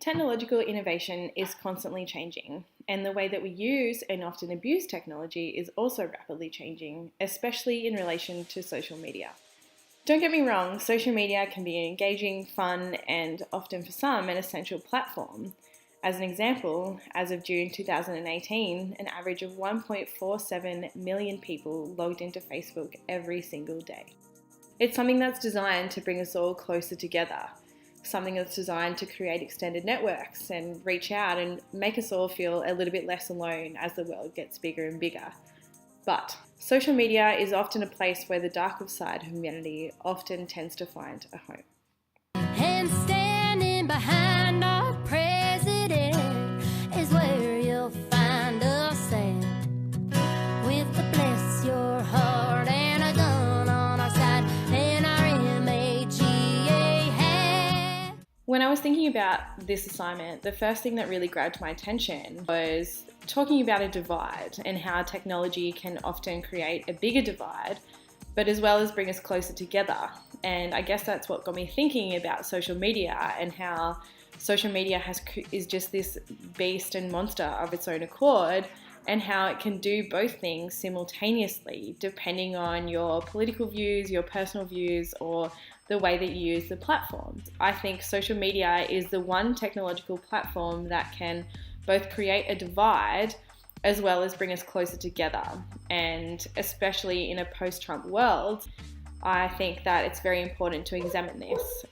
Technological innovation is constantly changing, and the way that we use and often abuse technology is also rapidly changing, especially in relation to social media. Don't get me wrong, social media can be an engaging, fun, and often for some, an essential platform. As an example, as of June 2018, an average of 1.47 million people logged into Facebook every single day. It's something that's designed to bring us all closer together, something that's designed to create extended networks and reach out and make us all feel a little bit less alone as the world gets bigger and bigger. But social media is often a place where the darker side of humanity often tends to find a home. And standing behind our president is where you'll find us at, with the bless your heart and a gun on our side and our MAGA hat. When I was thinking about this assignment, the first thing that really grabbed my attention was talking about a divide and how technology can often create a bigger divide, but as well as bring us closer together. And I guess that's what got me thinking about social media and how social media is just this beast and monster of its own accord, and how it can do both things simultaneously depending on your political views, your personal views, or the way that you use the platform. I think social media is the one technological platform that can both create a divide as well as bring us closer together. And especially in a post-Trump world, I think that it's very important to examine this.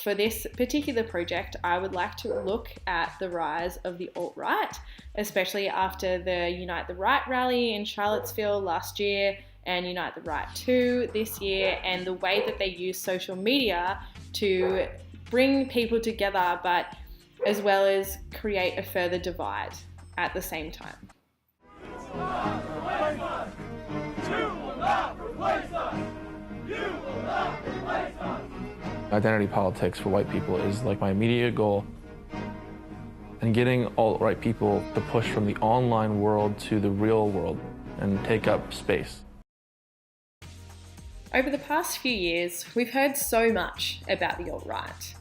For this particular project, I would like to look at the rise of the alt-right, especially after the Unite the Right rally in Charlottesville last year and Unite the Right 2 this year, and the way that they use social media to bring people together, but as well as create a further divide at the same time. Identity politics for white people is like my immediate goal, and getting alt-right people to push from the online world to the real world and take up space. Over the past few years, we've heard so much about the alt-right,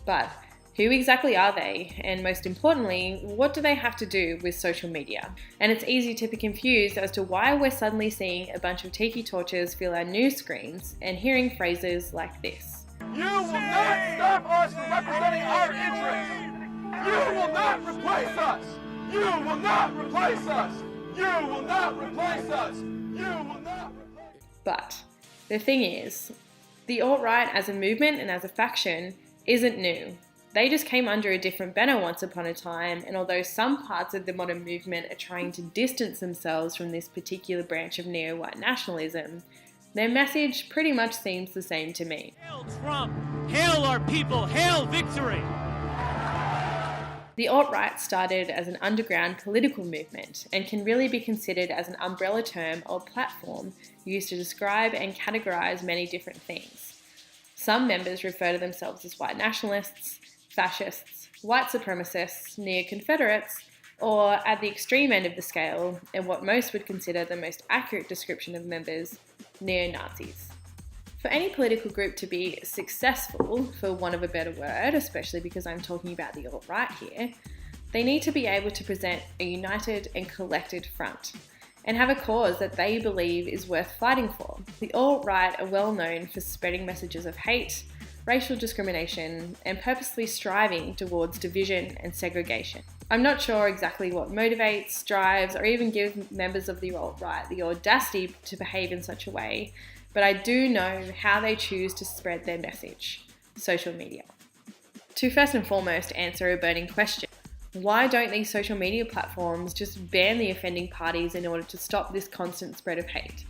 but who exactly are they? And most importantly, what do they have to do with social media? And it's easy to be confused as to why we're suddenly seeing a bunch of tiki torches fill our news screens and hearing phrases like this. You will not stop us from representing our interests. You will not replace us. You will not replace us. You will not replace us. You will not replace us. But the thing is, the alt-right as a movement and as a faction isn't new. They just came under a different banner once upon a time, and although some parts of the modern movement are trying to distance themselves from this particular branch of neo-white nationalism, their message pretty much seems the same to me. Hail Trump! Hail our people! Hail victory! The alt-right started as an underground political movement and can really be considered as an umbrella term or platform used to describe and categorise many different things. Some members refer to themselves as white nationalists, fascists, white supremacists, neo-Confederates, or at the extreme end of the scale, and what most would consider the most accurate description of members, neo-Nazis. For any political group to be successful, for want of a better word, especially because I'm talking about the alt-right here, they need to be able to present a united and collected front, and have a cause that they believe is worth fighting for. The alt-right are well known for spreading messages of hate, racial discrimination, and purposely striving towards division and segregation. I'm not sure exactly what motivates, drives, or even gives members of the alt-right the audacity to behave in such a way, but I do know how they choose to spread their message: social media. To first and foremost answer a burning question: why don't these social media platforms just ban the offending parties in order to stop this constant spread of hate?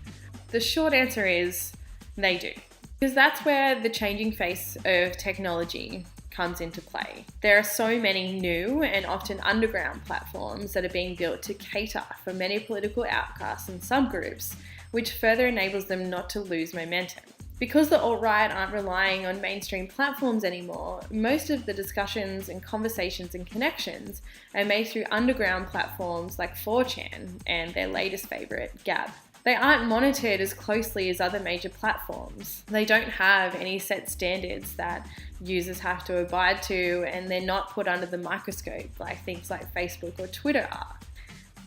The short answer is they do. Because that's where the changing face of technology comes into play. There are so many new and often underground platforms that are being built to cater for many political outcasts and subgroups, which further enables them not to lose momentum. Because the alt-right aren't relying on mainstream platforms anymore, most of the discussions and conversations and connections are made through underground platforms like 4chan and their latest favourite, Gab. They aren't monitored as closely as other major platforms. They don't have any set standards that users have to abide to, and they're not put under the microscope like things like Facebook or Twitter are.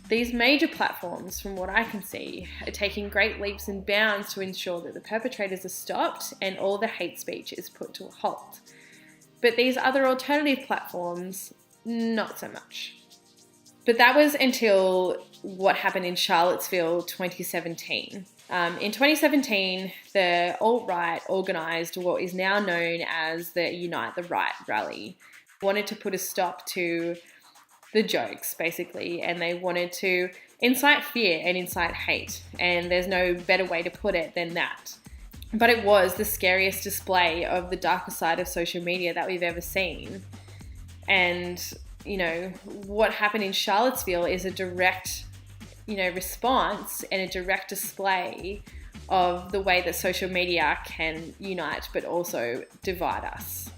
These major platforms, from what I can see, are taking great leaps and bounds to ensure that the perpetrators are stopped and all the hate speech is put to a halt. But these other alternative platforms, not so much. But that was until what happened in Charlottesville 2017. In 2017, the alt-right organised what is now known as the Unite the Right rally. They wanted to put a stop to the jokes, basically, and they wanted to incite fear and incite hate, and there's no better way to put it than that. But it was the scariest display of the darker side of social media that we've ever seen. And, you know, what happened in Charlottesville is a direct, response and a direct display of the way that social media can unite but also divide us.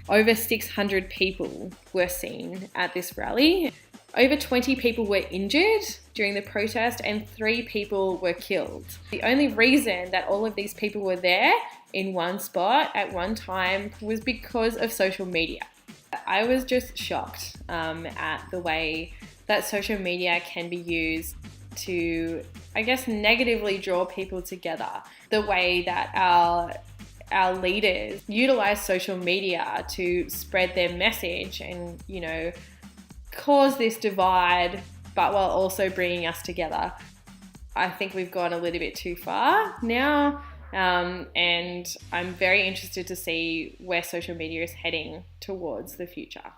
Over 600 people were seen at this rally. Over 20 people were injured during the protest and 3 people were killed. The only reason that all of these people were there in one spot at one time was because of social media. I was just shocked at the way that social media can be used to, negatively draw people together. The way that our leaders utilize social media to spread their message and, cause this divide, but while also bringing us together. I think we've gone a little bit too far now, and I'm very interested to see where social media is heading towards the future.